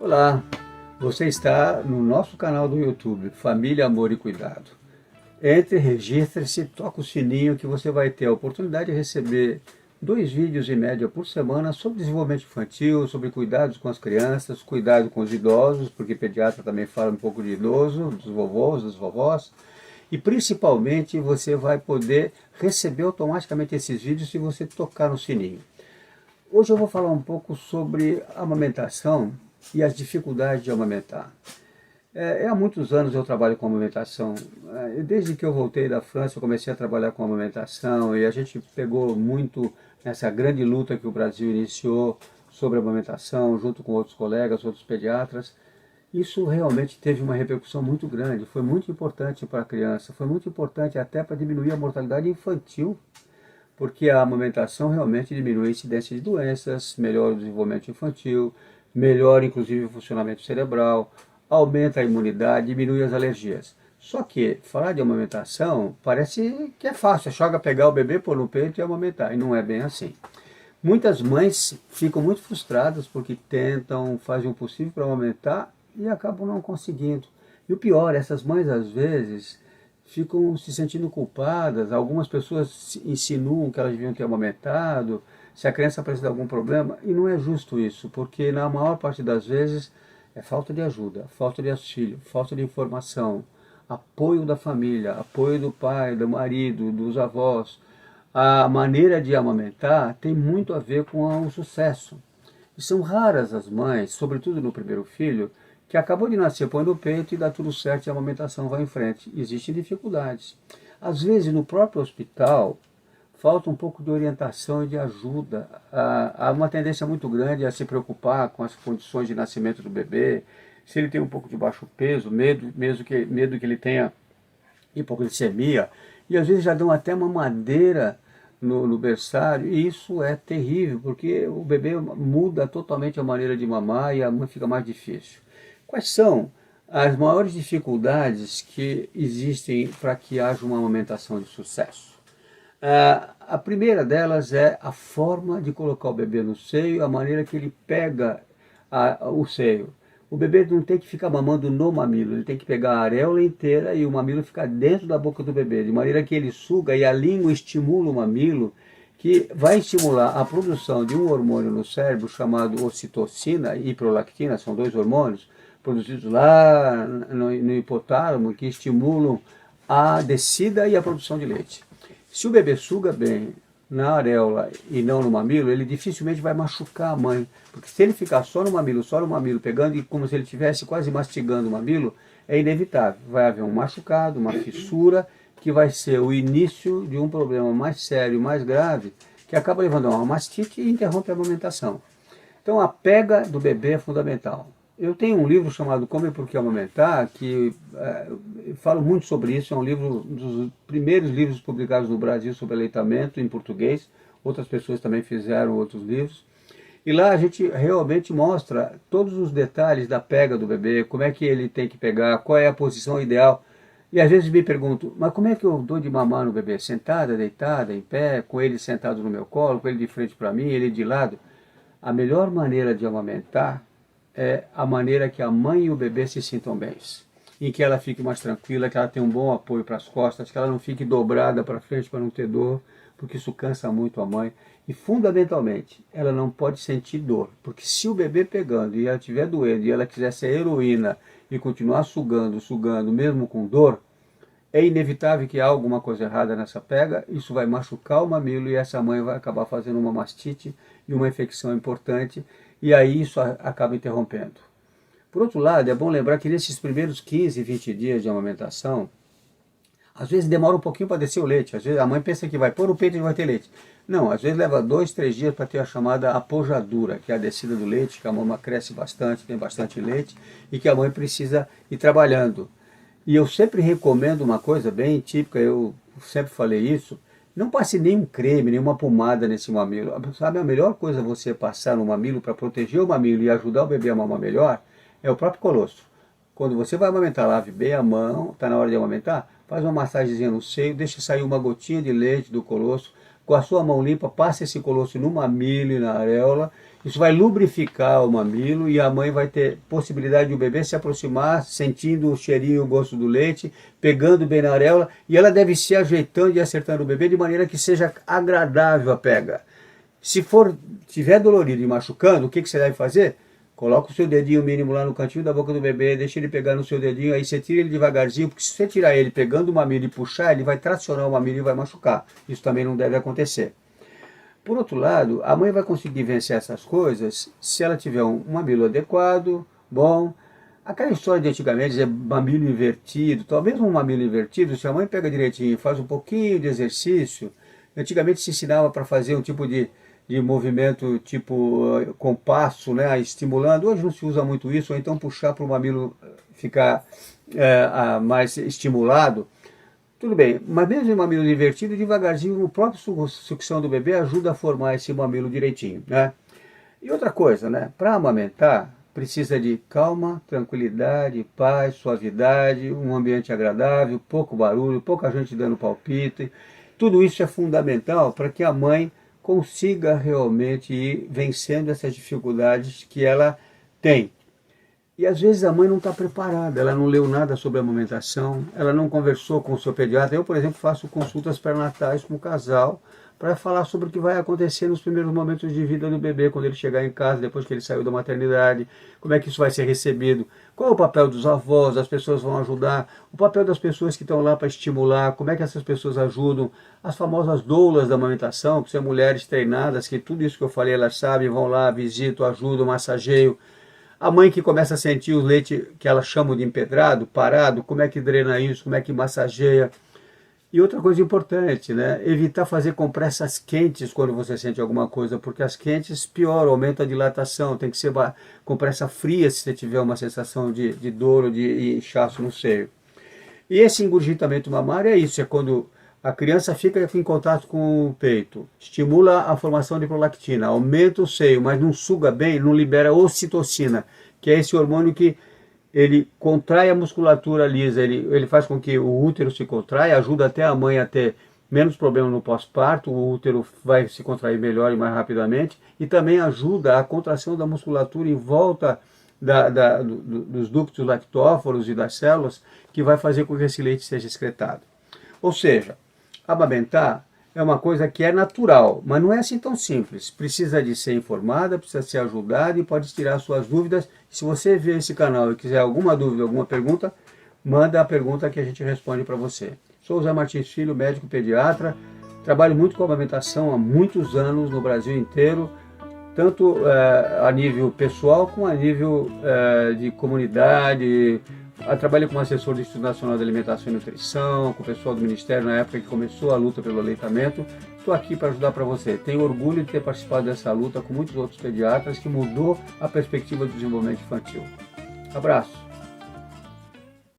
Olá, você está no nosso canal do YouTube, Família, Amor e Cuidado. Entre, registre-se, toca o sininho que você vai ter a oportunidade de receber 2 vídeos em média por semana sobre desenvolvimento infantil, sobre cuidados com as crianças, cuidado com os idosos, porque pediatra também fala um pouco de idoso, dos vovôs, das vovós, e principalmente você vai poder receber automaticamente esses vídeos se você tocar no sininho. Hoje eu vou falar um pouco sobre amamentação e as dificuldades de amamentar. Há muitos anos eu trabalho com amamentação. Desde que eu voltei da França, eu comecei a trabalhar com amamentação e a gente pegou muito nessa grande luta que o Brasil iniciou sobre a amamentação, junto com outros colegas, outros pediatras. Isso realmente teve uma repercussão muito grande, foi muito importante para a criança, foi muito importante até para diminuir a mortalidade infantil, porque a amamentação realmente diminui a incidência de doenças, melhora o desenvolvimento infantil, melhora inclusive o funcionamento cerebral, aumenta a imunidade, diminui as alergias. Só que falar de amamentação parece que é fácil, é só pegar o bebê, pôr no peito e amamentar, e não é bem assim. Muitas mães ficam muito frustradas porque tentam, fazem o possível para amamentar e acabam não conseguindo. E o pior, essas mães às vezes ficam se sentindo culpadas, algumas pessoas insinuam que elas deviam ter amamentado, se a criança apresenta algum problema, e não é justo isso, porque na maior parte das vezes é falta de ajuda, falta de auxílio, falta de informação, apoio da família, apoio do pai, do marido, dos avós. A maneira de amamentar tem muito a ver com o sucesso. E são raras as mães, sobretudo no primeiro filho, que acabou de nascer, põe no peito e dá tudo certo e a amamentação vai em frente. Existem dificuldades. Às vezes, no próprio hospital, falta um pouco de orientação e de ajuda. Há uma tendência muito grande a se preocupar com as condições de nascimento do bebê, se ele tem um pouco de baixo peso, medo que ele tenha hipoglicemia, e às vezes já dão até mamadeira no berçário, e isso é terrível, porque o bebê muda totalmente a maneira de mamar e a mãe fica mais difícil. Quais são as maiores dificuldades que existem para que haja uma amamentação de sucesso? A primeira delas é a forma de colocar o bebê no seio, a maneira que ele pega o seio. O bebê não tem que ficar mamando no mamilo, ele tem que pegar a areola inteira e o mamilo ficar dentro da boca do bebê, de maneira que ele suga e a língua estimula o mamilo, que vai estimular a produção de um hormônio no cérebro chamado ocitocina e prolactina, são 2 hormônios produzidos lá no hipotálamo, que estimulam a descida e a produção de leite. Se o bebê suga bem na areola e não no mamilo, ele dificilmente vai machucar a mãe. Porque se ele ficar só no mamilo, pegando e como se ele estivesse quase mastigando o mamilo, é inevitável. Vai haver um machucado, uma fissura, que vai ser o início de um problema mais sério, mais grave, que acaba levando a uma mastite e interrompe a amamentação. Então a pega do bebê é fundamental. Eu tenho um livro chamado Como e Por que Amamentar, que falo muito sobre isso, é um livro, um dos primeiros livros publicados no Brasil sobre aleitamento em português, outras pessoas também fizeram outros livros, e lá a gente realmente mostra todos os detalhes da pega do bebê, como é que ele tem que pegar, qual é a posição ideal. E às vezes me pergunto, mas como é que eu dou de mamar no bebê? Sentada, deitada, em pé, com ele sentado no meu colo, com ele de frente para mim, ele de lado? A melhor maneira de amamentar é a maneira que a mãe e o bebê se sintam bem, em que ela fique mais tranquila, que ela tenha um bom apoio para as costas, que ela não fique dobrada para frente para não ter dor, porque isso cansa muito a mãe. E fundamentalmente, ela não pode sentir dor, porque se o bebê pegando e ela estiver doendo e ela quiser ser heroína e continuar sugando, mesmo com dor, é inevitável que há alguma coisa errada nessa pega, isso vai machucar o mamilo e essa mãe vai acabar fazendo uma mastite e uma infecção importante, e aí isso acaba interrompendo. Por outro lado, é bom lembrar que nesses primeiros 15, 20 dias de amamentação, às vezes demora um pouquinho para descer o leite, às vezes a mãe pensa que vai pôr o peito e vai ter leite. Não, às vezes leva 2, 3 dias para ter a chamada apojadura, que é a descida do leite, que a mama cresce bastante, tem bastante leite, e que a mãe precisa ir trabalhando. E eu sempre recomendo uma coisa bem típica, eu sempre falei isso, não passe nenhum creme, nenhuma pomada nesse mamilo. Sabe, a melhor coisa você passar no mamilo para proteger o mamilo e ajudar o bebê a mamar melhor é o próprio colostro. Quando você vai amamentar, lave bem a mão, está na hora de amamentar, faz uma massagenzinha no seio, deixa sair uma gotinha de leite do colostro, com a sua mão limpa, passa esse colosso no mamilo e na areola. Isso vai lubrificar o mamilo e a mãe vai ter possibilidade de o bebê se aproximar, sentindo o cheirinho e o gosto do leite, pegando bem na areola, e ela deve se ajeitando e acertando o bebê de maneira que seja agradável a pega. Se tiver dolorido e machucando, o que você deve fazer? Coloca o seu dedinho mínimo lá no cantinho da boca do bebê, deixa ele pegar no seu dedinho, aí você tira ele devagarzinho, porque se você tirar ele pegando o mamilo e puxar, ele vai tracionar o mamilo e vai machucar. Isso também não deve acontecer. Por outro lado, a mãe vai conseguir vencer essas coisas se ela tiver um mamilo adequado, bom. Aquela história de antigamente, dizer mamilo invertido, talvez um mamilo invertido, se a mãe pega direitinho e faz um pouquinho de exercício, antigamente se ensinava para fazer um tipo de movimento tipo compasso, né, estimulando. Hoje não se usa muito isso, ou então puxar para o mamilo ficar mais estimulado. Tudo bem, mas mesmo em mamilo invertido, devagarzinho, o próprio sucção do bebê ajuda a formar esse mamilo direitinho, né? E outra coisa, né? Para amamentar, precisa de calma, tranquilidade, paz, suavidade, um ambiente agradável, pouco barulho, pouca gente dando palpite. Tudo isso é fundamental para que a mãe consiga realmente ir vencendo essas dificuldades que ela tem. E às vezes a mãe não está preparada, ela não leu nada sobre a amamentação, ela não conversou com o seu pediatra. Eu, por exemplo, faço consultas pré-natais com o casal para falar sobre o que vai acontecer nos primeiros momentos de vida do bebê, quando ele chegar em casa, depois que ele saiu da maternidade, como é que isso vai ser recebido, qual é o papel dos avós, as pessoas vão ajudar, o papel das pessoas que estão lá para estimular, como é que essas pessoas ajudam, as famosas doulas da amamentação, que são mulheres treinadas, que tudo isso que eu falei elas sabem, vão lá, visitam, ajudam, massageiam. A mãe que começa a sentir o leite que ela chama de empedrado, parado, como é que drena isso, como é que massageia. E outra coisa importante, né? Evitar fazer compressas quentes quando você sente alguma coisa, porque as quentes pioram, aumentam a dilatação. Tem que ser compressa fria se você tiver uma sensação de dor ou de inchaço no seio. E esse engurgitamento mamário é isso, é quando a criança fica em contato com o peito, estimula a formação de prolactina, aumenta o seio, mas não suga bem, não libera ocitocina, que é esse hormônio que ele contrai a musculatura lisa, ele faz com que o útero se contraia, ajuda até a mãe a ter menos problema no pós-parto, o útero vai se contrair melhor e mais rapidamente, e também ajuda a contração da musculatura em volta dos ductos lactóforos e das células, que vai fazer com que esse leite seja excretado. Ou seja, amamentar é uma coisa que é natural, mas não é assim tão simples. Precisa de ser informada, precisa ser ajudada e pode tirar suas dúvidas. Se você ver esse canal e quiser alguma dúvida, alguma pergunta, manda a pergunta que a gente responde para você. Sou o Zé Martins Filho, médico pediatra, trabalho muito com amamentação há muitos anos no Brasil inteiro, tanto a nível pessoal como a nível de comunidade. Eu trabalhei como assessor do Instituto Nacional de Alimentação e Nutrição, com o pessoal do Ministério na época que começou a luta pelo aleitamento. Estou aqui para ajudar para você. Tenho orgulho de ter participado dessa luta com muitos outros pediatras que mudou a perspectiva do desenvolvimento infantil. Abraço!